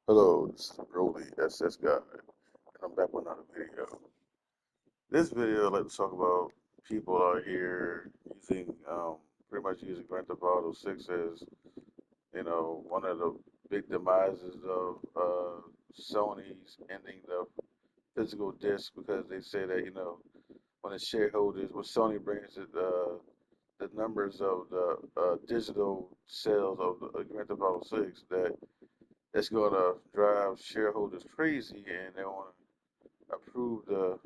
Hello, this is Broly SS Guy, and I'm back with another video. This video, I'd like to talk about people out here using, pretty much using Grand Theft Auto 6 as, one of the big demises of Sony's ending the physical disc because they say that, when the shareholders, when Sony brings it, the numbers of the digital sales of the Grand Theft Auto 6, that it's going to drive shareholders crazy and they want to approve the,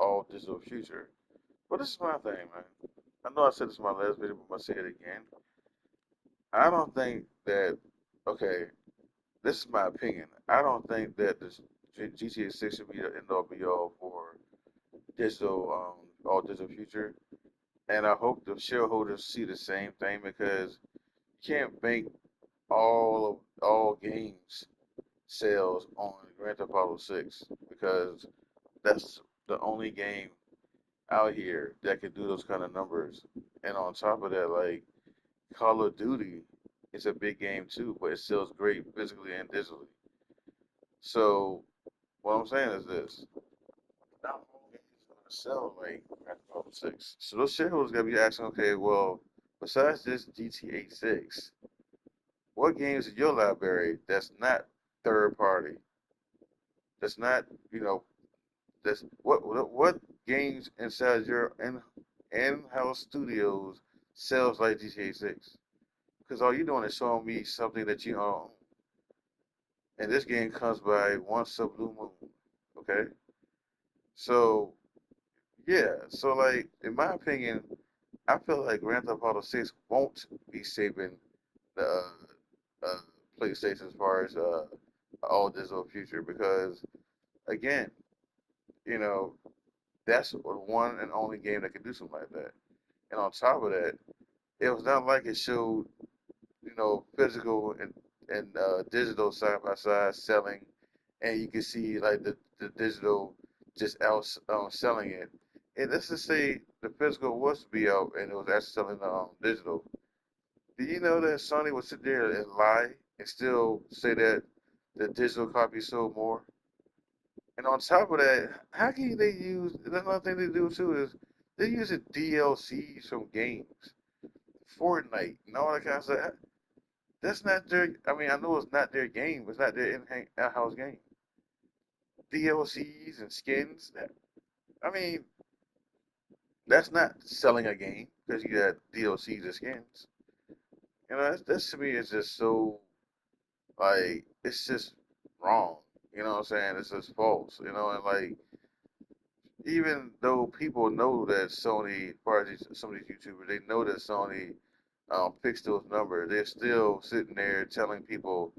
all digital future. But this is my thing, man. I know I said this in my last video, but I'm going to say it again. I don't think that, okay, this is my opinion. I don't think that this GTA 6 should be the end all be all for digital, all digital future. And I hope the shareholders see the same thing because you can't bank all games sales on Grand Theft Auto 6 because that's the only game out here that can do those kind of numbers. And on top of that, like Call of Duty is a big game too, but it sells great physically and digitally. So what I'm saying is this: not all games are gonna sell like Grand Theft Auto 6. So those shareholders gotta be asking, okay, well, besides this GTA 6, what games in your library that's not third party, that's not, you know, that's what games inside your in-house studios sells like GTA 6? Because all you're doing is showing me something that you own, and this game comes by once a blue moon. Okay, so yeah, so like in my opinion, I feel like Grand Theft Auto 6 won't be saving the uh, PlayStation as far as all digital future because again, you know, that's the one and only game that can do something like that. And on top of that, it was not like it showed, physical and digital side by side selling, and you can see like the digital just out selling it. And let's just say the physical was to be out and it was actually selling digital. Do you know that Sony would sit there and lie and still say that the digital copy sold more? And on top of that, how can they use? Another thing they do too is they're using DLCs from games, Fortnite, and all that kind of stuff. That's not their. I mean, I know it's not their game. It's not their in-house game. DLCs and skins. I mean, that's not selling a game because you got DLCs and skins. That's to me is just so like it's just wrong. You know what I'm saying? It's just false. And like even though people know that Sony, part of some of these YouTubers, they know that Sony fixed those numbers. They're still sitting there telling people,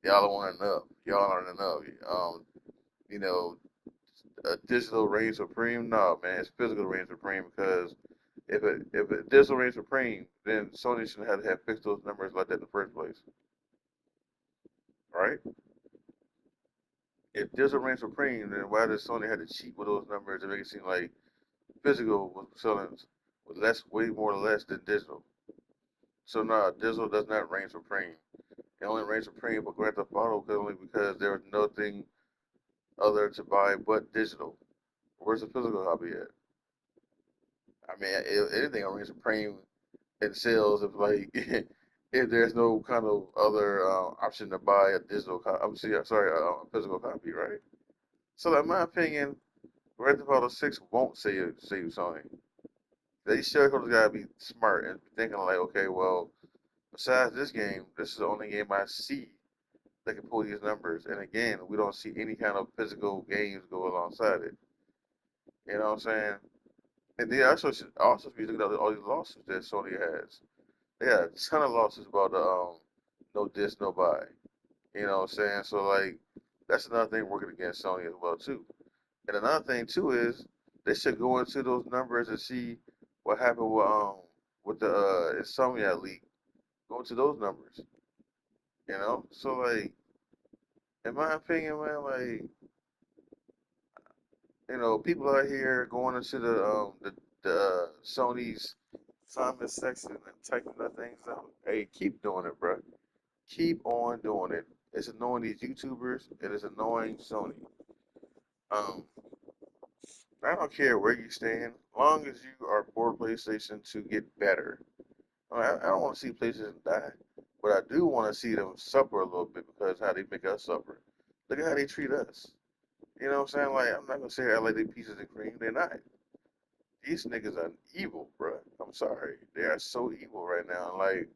y'all don't want enough. Y'all aren't enough. You know, digital reigns supreme. No, man, it's physical reigns supreme because if it digital reigns supreme, then Sony shouldn't have fixed those numbers like that in the first place, right? If digital reigns supreme, then why does Sony have to cheat with those numbers to make it seem like physical was selling with less, way more or less than digital? So no, digital does not reign supreme. It only reigns supreme for Grand Theft Auto only because there is nothing other to buy but digital. Where's the physical copy at? I mean, if anything, it reigns supreme in sales if like if there's no kind of other option to buy a digital copy. I'm sorry, a physical copy, right? So, in my opinion, Grand Theft Auto 6 won't save Sony. They shareholders gotta be smart and thinking like, okay, well, besides this game, this is the only game I see that can pull these numbers. And again, we don't see any kind of physical games go alongside it. You know what I'm saying? And they also should also be looking at all these lawsuits that Sony has. They got a ton of lawsuits about the no diss, no buy. You know what I'm saying? So like that's another thing working against Sony as well too. And another thing too is they should go into those numbers and see what happened with the Insomnia leak. Go into those numbers. So like in my opinion, man, like people out here going into the Sony's comment section and typing their things out. Hey, keep doing it, bro. Keep on doing it. It's annoying these YouTubers, and it's annoying Sony. Um, I don't care where you stand, long as you are for PlayStation to get better. I don't want to see PlayStation die, but I do want to see them suffer a little bit because how they make us suffer. Look at how they treat us. You know what I'm saying? Like, I'm not gonna say I like they pieces of cream. They're not. These niggas are evil, bro. I'm sorry. They are so evil right now. Like,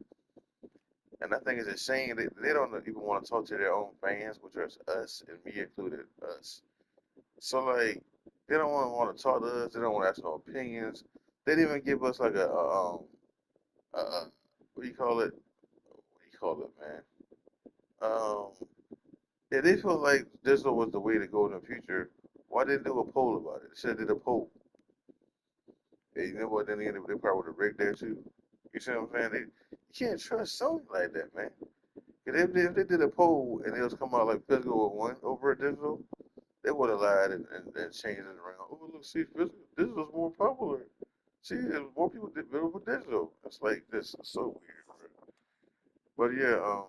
and I think it's a shame they don't even want to talk to their own fans, which are us and me included, us. So like, they don't want to talk to us. They don't want to ask no opinions. They didn't even give us like a what do you call it? What do you call it, man? Um, yeah, they feel like digital was the way to go in the future. Why didn't they do a poll about it? They should have did a poll. And you know what? Then they probably would have rigged there too. You see what I'm saying? You can't trust Sony like that, man. If they did a poll and it was come out like physical or one over a digital, they would have lied and changed it around. Oh, look, see, digital's more popular. See, there's more people did better with digital. It's like this is so weird, bro. But yeah,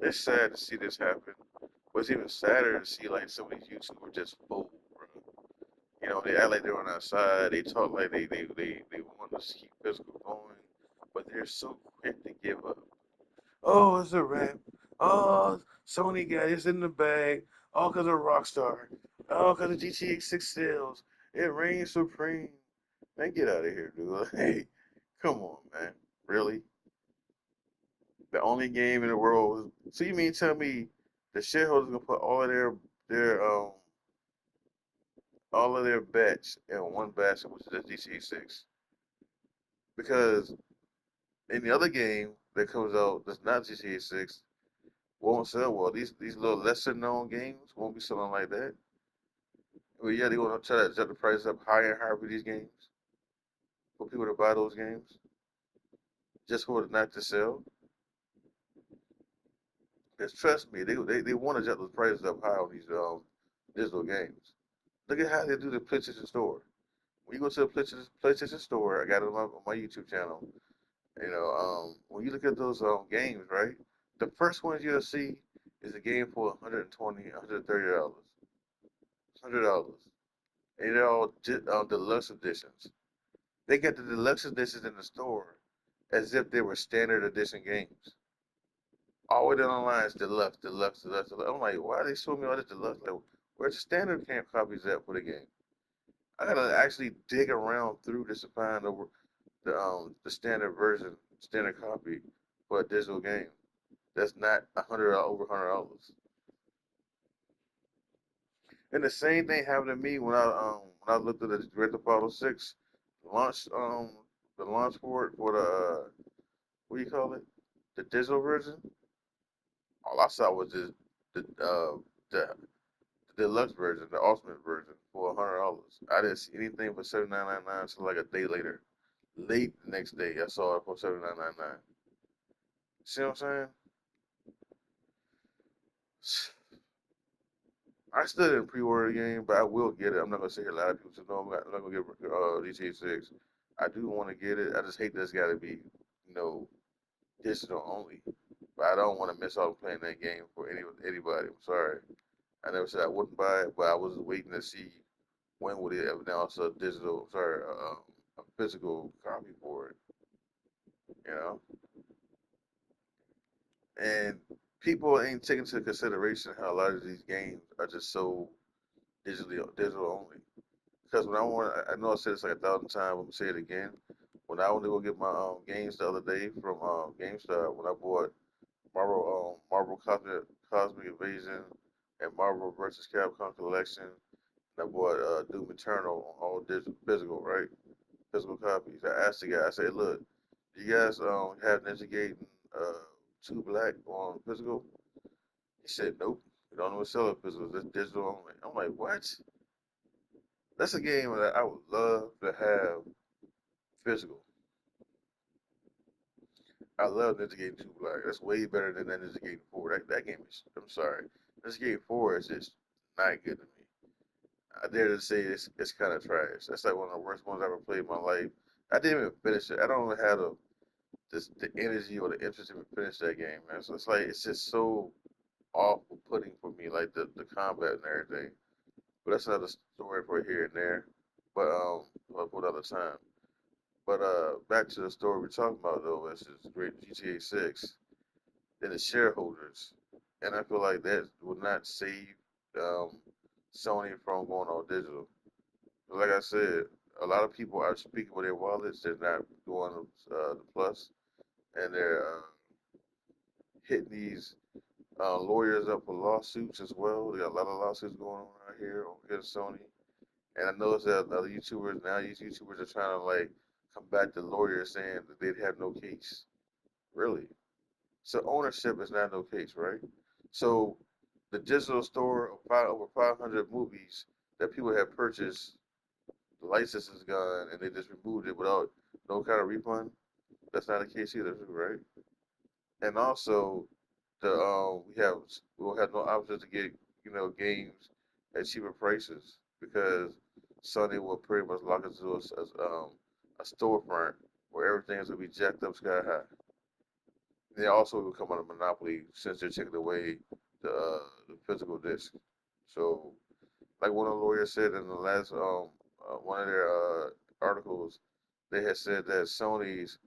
it's sad to see this happen. But it's even sadder to see like some of these YouTubers just fold, bro. You know, they act like they're on our side. They talk like they want us to keep physical going, but they're so quick to give up. Oh, it's a wrap. Oh, Sony got this in the bag. All because of Rockstar. All because of GTA 6 sales. It reigns supreme. Man, get out of here, dude. Hey, come on, man. Really? The only game in the world. So you mean tell me the shareholders gonna put their all of their bets in one basket, which is the GTA 6? Because in the other game that comes out that's not GTA 6 won't sell well. These little lesser known games won't be selling like that. Well, yeah, they want to try to set the price up higher and higher for these games for people to buy those games just for it not to sell. Because trust me, they want to set the prices up high on these digital games. Look at how they do the PlayStation Store. When you go to the PlayStation Store, I got it on my YouTube channel. You know, when you look at those games, right? The first ones you'll see is a game for 120, $130, $100, and they're all deluxe editions. They got the deluxe editions in the store as if they were standard edition games. All the way down the line is deluxe, deluxe, deluxe, deluxe. I'm like, why are they showing me all this deluxe? Like, where's the standard camp copies at for the game? I gotta actually dig around through this to find the standard version, standard copy for a digital game. That's not over $100. And the same thing happened to me when I looked at the Grand Theft Auto 6 launch the launch for it for the what do you call it? The digital version. All I saw was just the deluxe version, the ultimate version for $100. I didn't see anything for 79.99 until like a day later. Late the next day I saw it for 79.99. See what I'm saying? I still didn't pre-order the game, but I will get it. I'm not gonna say a lot of people say no. I'm not gonna get GTA 6. I do want to get it. I just hate that it's got to be, you know, digital only. But I don't want to miss out on playing that game for anybody. I'm sorry. I never said I wouldn't buy it, but I was waiting to see when would it ever announce a digital, sorry, a physical copy for it. You know, and people ain't taking into consideration how a lot of these games are just so digital only. Because when I know I said this like 1,000 times, I'm gonna say it again. When I went to go get my games the other day from GameStop, when I bought Marvel Cosmic Invasion and Marvel vs. Capcom Collection, and I bought Doom Eternal on all digital, physical, right? Physical copies. I asked the guy, I said, look, do you guys have Ninja Gaiden 2 Black on physical? He said, nope. We don't even sell it physical. It's digital only. I'm like, what? That's a game that I would love to have physical. I love Ninja Gaiden 2 Black. That's way better than that Ninja Gaiden 4. That game is, I'm sorry. Ninja Gaiden 4 is just not good to me. I dare to say it's kind of trash. That's like one of the worst ones I ever played in my life. I didn't even finish it. I don't even have this the energy or the interest in finish that game, man. So it's like it's just so awful putting for me, like the combat and everything. But that's another story for here and there. But for another time. But back to the story we're talking about though, this is great GTA 6 and the shareholders, and I feel like that would not save um, Sony from going all digital. Like I said, a lot of people are speaking with their wallets. They're not going the plus, and they're hitting these lawyers up for lawsuits as well. There got a lot of lawsuits going on out here over here at Sony. And I noticed that other YouTubers now, these YouTubers are trying to like combat the lawyers saying that they'd have no case. Really? So ownership is not no case, right? So the digital store of over 500 movies that people have purchased, the license is gone, and they just removed it without no kind of refund. That's not the case either, right? And also, we'll have no options to get games at cheaper prices because Sony will pretty much lock us into a storefront where everything is gonna be jacked up sky high. They also will come on a monopoly since they're taking away the physical disc. So, like one of the lawyers said in the last one of their articles, they had said that Sony's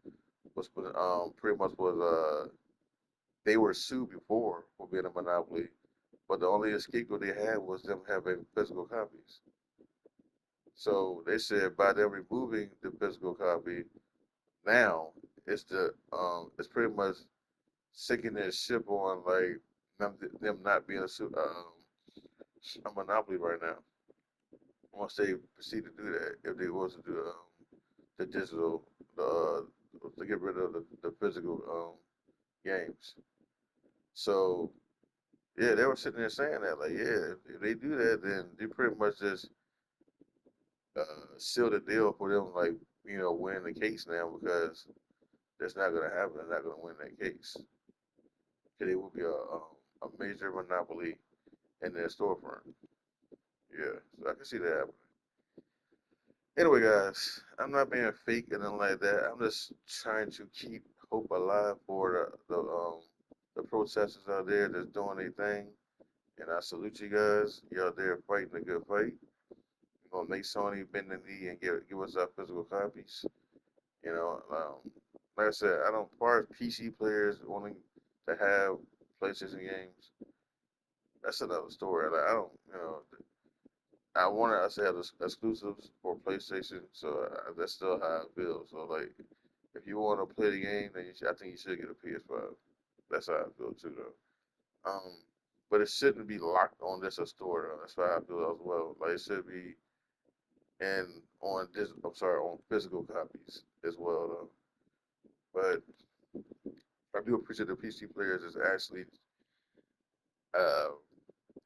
was pretty much was they were sued before for being a monopoly, but the only scapegoat they had was them having physical copies. So they said by them removing the physical copy, now it's pretty much sinking their ship on like them not being a monopoly right now. Once they proceed to do that, if they was to do the digital, to get rid of the physical games. So yeah, they were sitting there saying that, like, yeah, if they do that, then they pretty much just seal the deal for them, like, win the case now because that's not gonna happen. They're not gonna win that case. It will be a major monopoly in their storefront. Yeah, so I can see that happening. Anyway, guys, I'm not being fake and nothing like that. I'm just trying to keep hope alive for the protesters out there that's doing their thing. And I salute you guys. You out there fighting a good fight. We're gonna make Sony bend the knee and give us our physical copies. You know, like I said, I don't. As far as PC players wanting to have PlayStation games, that's another story. Like I don't, I wanted us to have exclusives for PlayStation, so that's still how I feel. So like, if you want to play the game, then I think you should get a PS5. That's how I feel too, though. But it shouldn't be locked on just a store. Though. That's how I feel as well. Like it should be and on this. I'm sorry, on physical copies as well, though. But I do appreciate the PC players is actually uh,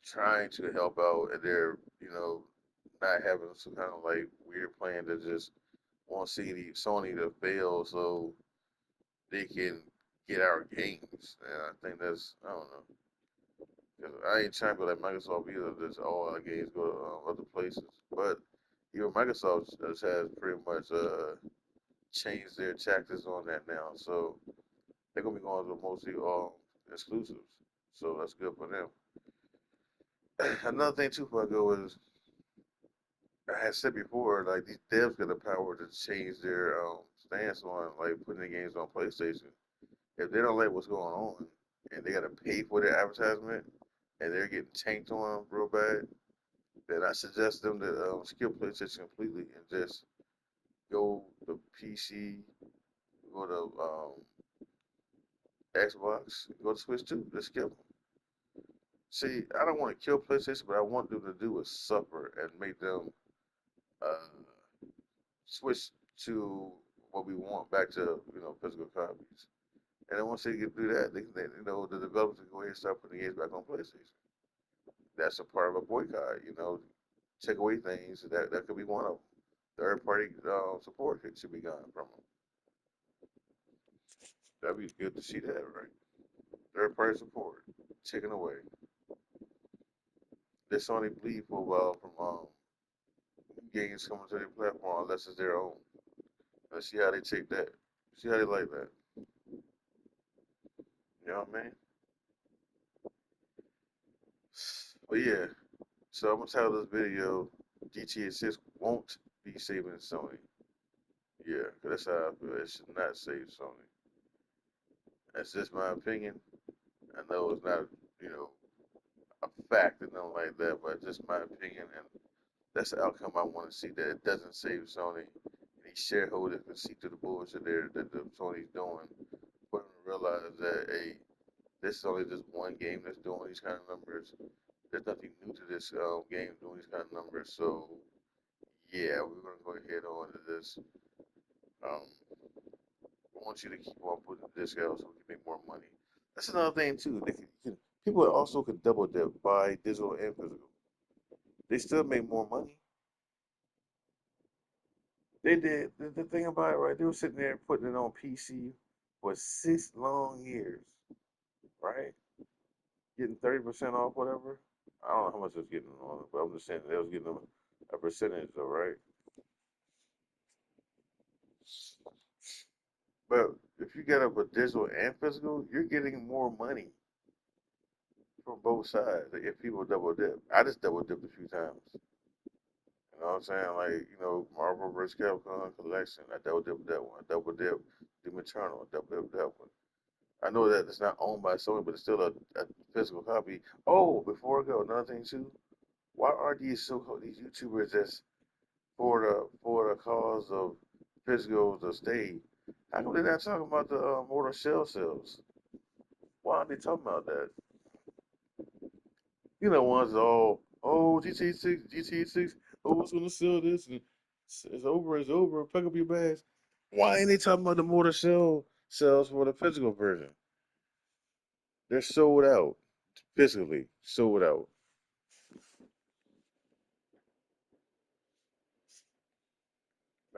trying to help out, and they're not having some kind of like weird plan to just want to see the Sony to fail so they can get our games. And I think that's I don't know. 'Cause I ain't trying to be like Microsoft either. Just all our games go to other places, but even Microsoft just has pretty much changed their tactics on that now. So they're gonna be going to mostly exclusives. So that's good for them. Another thing too, before I go is I had said before, like these devs got the power to change their stance on like putting the games on PlayStation. If they don't like what's going on and they gotta pay for their advertisement and they're getting tanked on real bad, then I suggest them to skip PlayStation completely and just go to PC, go to Xbox, go to Switch too. Just skip them. See, I don't want to kill PlayStation, but I want them to do is suffer and make them uh, switch to what we want back to physical copies. And then once they get through that, the developers can go ahead and start putting the games back on PlayStation. That's a part of a boycott. Take away things that could be one of them. Third party support should be gone from them. That'd be good to see that, right? Third party support taken away. This only bleed for a while from games coming to their platform unless it's their own. Let's see how they take that. See how they like that. You know what I mean? But yeah, so I'm gonna title this video GTA 6 won't be saving Sony. Yeah, 'cause that's how I feel. It should not save Sony. That's just my opinion. I know it's not, you know, a fact and nothing like that, but just my opinion, and that's the outcome I want to see. That it doesn't save Sony. These shareholders can see through the bullshit there that the Sony's doing, for them to realize that hey, this is only just one game that's doing these kind of numbers. There's nothing new to this game doing these kind of numbers. So yeah, we're gonna go ahead on to this. Um, I want you to keep on putting this out so we can make more money. That's another thing too. People also could double dip, buy digital and physical. They still make more money. They did the thing about it, right? They were sitting there putting it on PC for 6 long years, right? Getting 30% off, whatever. I don't know how much it was getting on it, but I'm just saying they was getting a percentage, though, right? But if you get up a digital and physical, you're getting more money from both sides. Like, if people double dip, I just double dipped a few times. You know what I'm saying? Like, Marvel vs. Capcom collection. I double dipped that one. I double dipped Doom Eternal. I double dipped that one. I know that it's not owned by Sony, but it's still a physical copy. Oh, before I go, another thing too. Why are these YouTubers just for the cause of physical to stay? How come they're not talking about the Mortal Shell sales? Why aren't they talking about that? Ones all GTA 6, GTA 6. Oh, what's gonna sell this? And it's over. It's over. Pack up your bags. Why ain't they talking about the Mortal Shell sales for the physical version? They're sold out physically, sold out.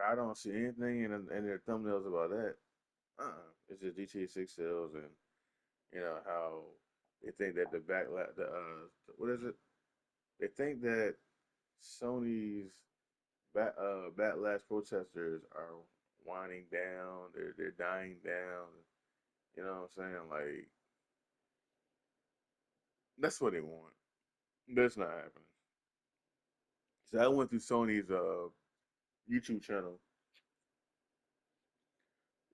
I don't see anything in their thumbnails about that. It's just GTA 6 sales and how they think that the backlash, what is it? They think that Sony's backlash protesters are winding down. They're dying down. You know what I'm saying? Like that's what they want. That's not happening. So I went through Sony's YouTube channel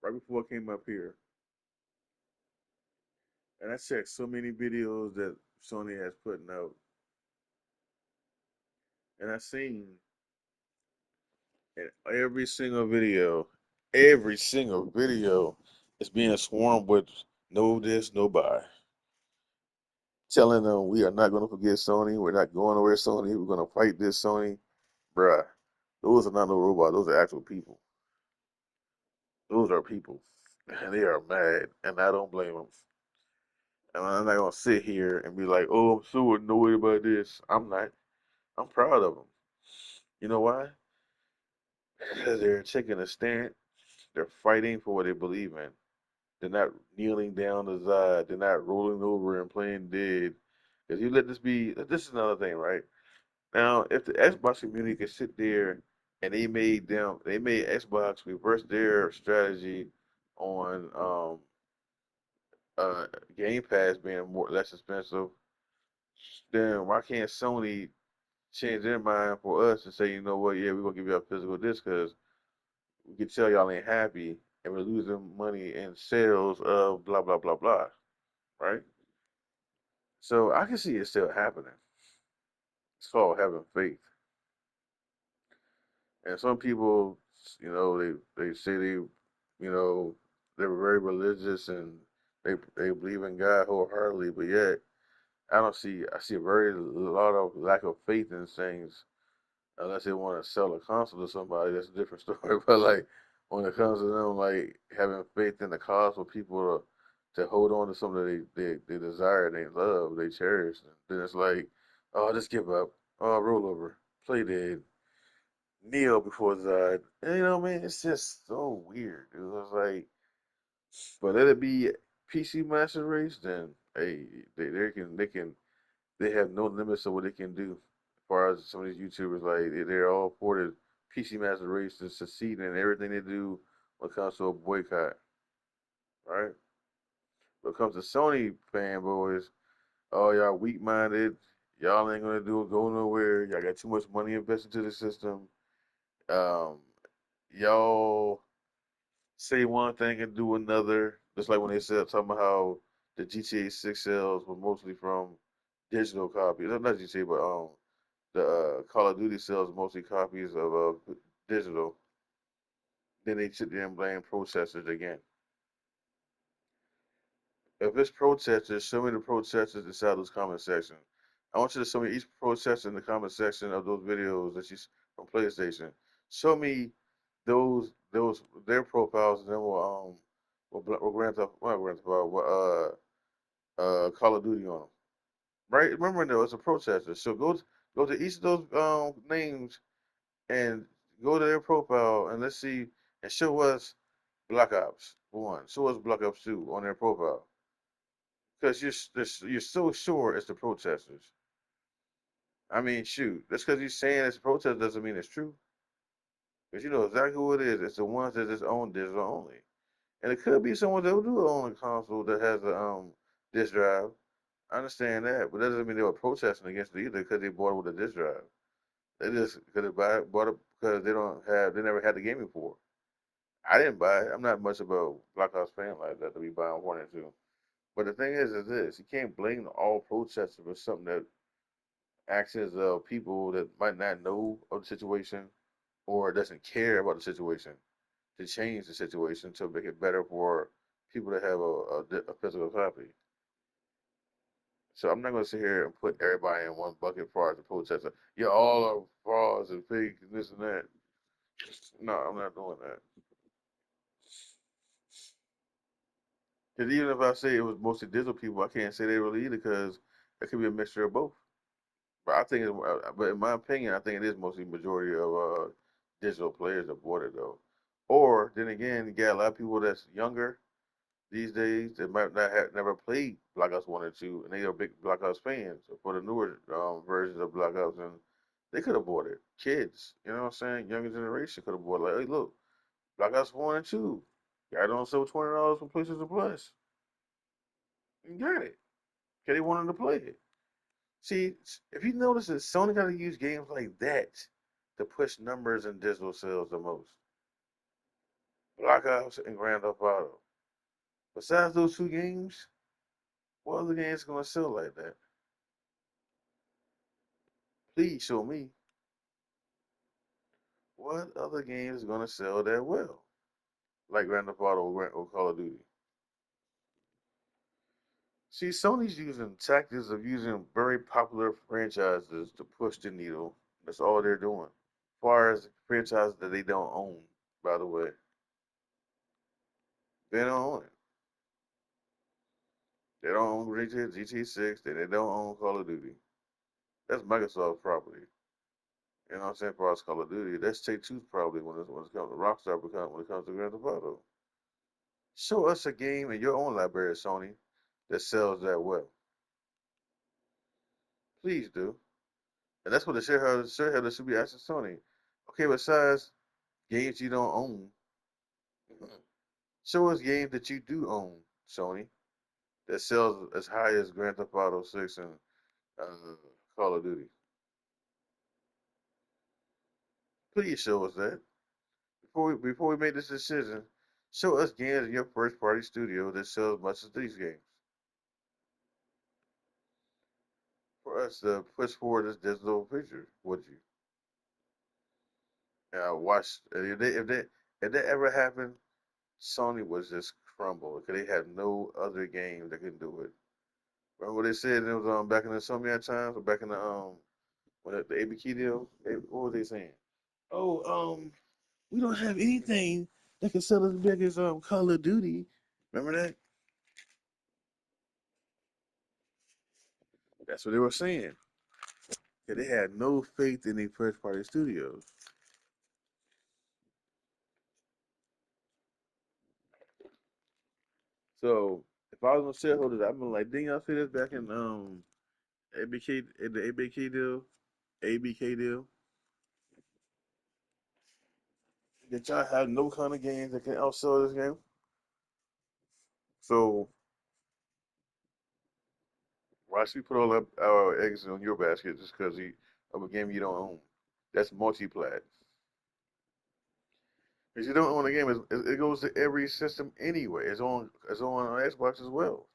right before I came up here, and I checked so many videos that Sony has putting out, and I seen in every single video is being swarmed with no this, no buy. Telling them we are not going to forget Sony. We're not going nowhere, Sony. We're going to fight this Sony. Bruh, those are not no robots. Those are actual people. Those are people. And they are mad. And I don't blame them. And I'm not going to sit here and be like, oh, I'm so annoyed about this. I'm not. I'm proud of them. You know why? Because they're taking a stand. They're fighting for what they believe in. They're not kneeling down to Zod. They're not rolling over and playing dead. Because you let this be, this is another thing, right? Now, if the Xbox community could sit there and they made Xbox reverse their strategy on uh Game Pass being more less expensive, then why can't Sony change their mind for us and say, you know what, yeah, we're gonna give you a physical disc because we can tell y'all ain't happy and we're losing money in sales of blah blah blah blah, right? So I can see it still happening. It's called having faith. And some people, they say they're very religious and they believe in God wholeheartedly, but yet I see a very lot of lack of faith in things unless they want to sell a console to somebody. That's a different story. But like when it comes to them like having faith in the cause for people to hold on to something that they desire, they love, they cherish, then it's like, oh, just give up, oh, roll over, play dead, kneel before Zod. And, man, it's just so weird. It was like, but let it be PC Master Race, then hey, they have no limits of what they can do. As far as some of these YouTubers, like they're all for the PC Master Race to succeed in everything they do when it comes to a boycott, right? When it comes to Sony fanboys, oh y'all weak minded, y'all ain't gonna go nowhere. Y'all got too much money invested into the system. Um, y'all say one thing and do another. Just like when they said talking about how the GTA 6 sales were mostly from digital copies. Not GTA, but the Call of Duty sales mostly copies of digital. Then they sit there and blame protesters again. If it's protesters, show me the protesters inside those comment sections. I want you to show me each protester in the comment section of those videos that you from PlayStation. Show me those their profiles and then we'll Grand Theft well, Grand Theft Auto, Call of Duty on them. Right? Remember though, it's a protester. So go to each of those names and go to their profile and let's see and show us Black Ops 1. Show us Black Ops 2 on their profile. Because you're so sure it's the protesters. I mean, shoot, just because you're saying it's a protest doesn't mean it's true. Because you know exactly who it is. It's the ones that just own digital only. And it could be someone that do own a console that has a disk drive. I understand that, but that doesn't mean they were protesting against it either because they bought it with a disk drive. They just could have bought it because they never had the game before. I didn't buy it. I'm not much of a Black Ops fan like that to be buying 1 and 2. But the thing is this: you can't blame all protesters for something that actions of people that might not know of the situation or doesn't care about the situation to change the situation to make it better for people that have a physical copy. So I'm not going to sit here and put everybody in one bucket for as a protester. Yeah, all are frauds and fake and this and that. No, I'm not doing that. Because even if I say it was mostly digital people, I can't say they really either because it could be a mixture of both. But but in my opinion, I think it is mostly majority of digital players that bought it though. Or then again, you got a lot of people that's younger these days that might not have never played Black Ops 1 and 2, and they are big Black Ops fans for the newer versions of Black Ops, and they could have bought it. Kids, you know what I'm saying? Younger generation could have bought it. Like, hey, look, Black Ops 1 and 2, got it on sale $20 from PlayStation Plus. You got it. Okay, they wanted to play it. See, if you notice that Sony got to use games like that to push numbers in digital sales the most. Black Ops and Grand Theft Auto. Besides those two games, what other games gonna sell like that? Please show me what other games is gonna sell that well, like Grand Theft Auto or Call of Duty. See, Sony's using tactics of using very popular franchises to push the needle. That's all they're doing. As far as franchises that they don't own, by the way, they don't own it. They don't own GTA 6, they don't own Call of Duty. That's Microsoft's property. You know what I'm saying? For us, Call of Duty, that's Take Two's probably when it comes to Rockstar when it comes to Grand Theft Auto. Show us a game in your own library, Sony, that sells that well. Please do. And that's what the shareholders should be asking Sony. Okay, besides games you don't own, show us games that you do own, Sony, that sells as high as Grand Theft Auto 6 and uh, Call of Duty. Please show us that. Before we make this decision, show us games in your first party studio that sells as much as these games for us to push forward this digital picture. Would you? Watch if that ever happened, Sony was just crumble because they had no other game that can do it. Remember what they said? It was back in the Sony times, or back in the when the ABK deal. What were they saying? Oh, we don't have anything that can sell as big as Call of Duty. Remember that? That's what they were saying. Yeah, they had no faith in the first party studios. So if I was on shareholders, I'd be like, didn't y'all see this back in ABK in the ABK deal, that y'all have no kind of games that can outsell this game. So Why should we put all our eggs in your basket just because of a game you don't own? That's multi-plat. If you don't own a game, it goes to every system anyway. It's on Xbox as well.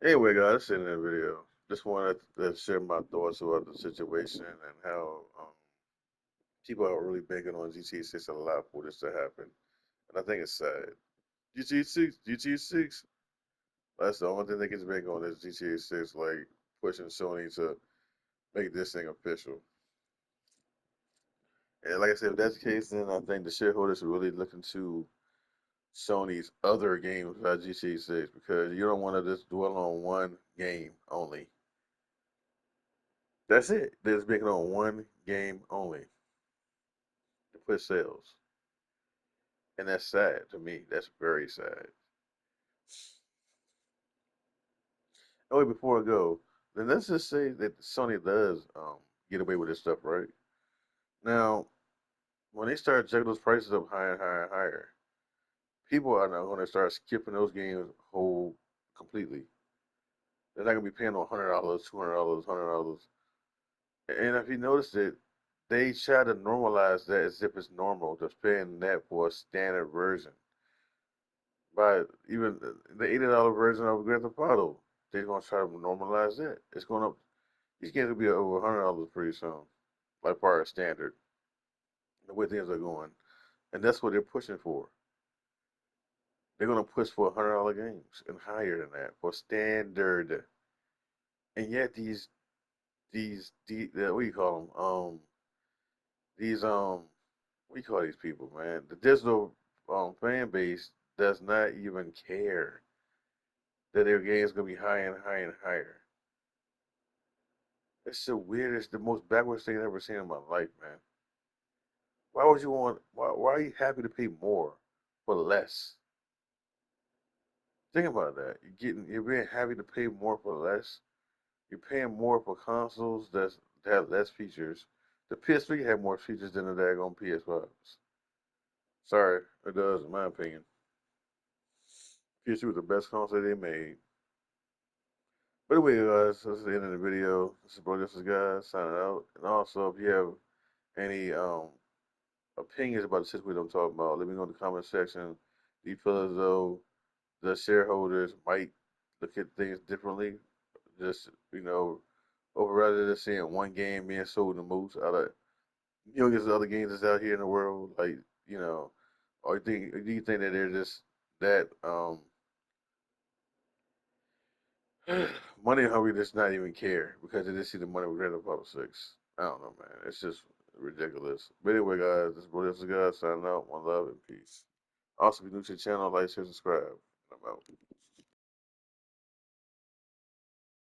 Anyway, guys, that's the end of the video. Just wanted to share my thoughts about the situation and how people are really banking on GTA 6 a lot for this to happen. And I think it's sad. GTA 6, that's the only thing they can bank on is GTA 6, like pushing Sony to make this thing official. And like I said, if that's the case, then I think the shareholders are really looking to Sony's other games besides GTA 6 because you don't want to just dwell on one game only. That's it. They're just banking on one game only to push sales. And that's sad to me. That's very sad. Oh, wait, before I go, then let's just say that Sony does get away with this stuff, right? Now, when they start jacking those prices up higher and higher and higher, people are not going to start skipping those games whole completely. They're not going to be paying on $100, $200, $100. And if you notice it, they try to normalize that as if it's normal, just paying that for a standard version. By even the $80 version of Grand Theft Auto, they're gonna try to normalize that. It's going up. These games will be over $100 pretty soon, like far as standard. The way things are going, and that's what they're pushing for. They're gonna push for $100 games and higher than that for standard. And yet what do you call them? These what do you call these people, man? The digital fan base does not even care that their game's gonna be higher and higher and higher. It's the weirdest, the most backwards thing I've ever seen in my life, man. Why would you want? Why are you happy to pay more for less? Think about that. You're being happy to pay more for less. You're paying more for consoles that have less features. The PS3 had more features than the daggone PS5s. Sorry, it does, in my opinion. PS3 was the best console they made. But anyway, guys, this is the end of the video. This is Bro, this is guys signing out. And also, if you have any opinions about the situation I'm talking about, let me know in the comment section. Do you feel as though the shareholders might look at things differently? Just, over rather than seeing one game being sold the most out of millions of other games that's out here in the world, like, you know, or do you think that they're just that money hungry just not even care because they just see the money with Grand Theft Auto 6? I don't know, man. It's just ridiculous. But anyway, guys, this is God signing out. One love and peace. Also, if you're new to the channel, like, share, subscribe. I'm out.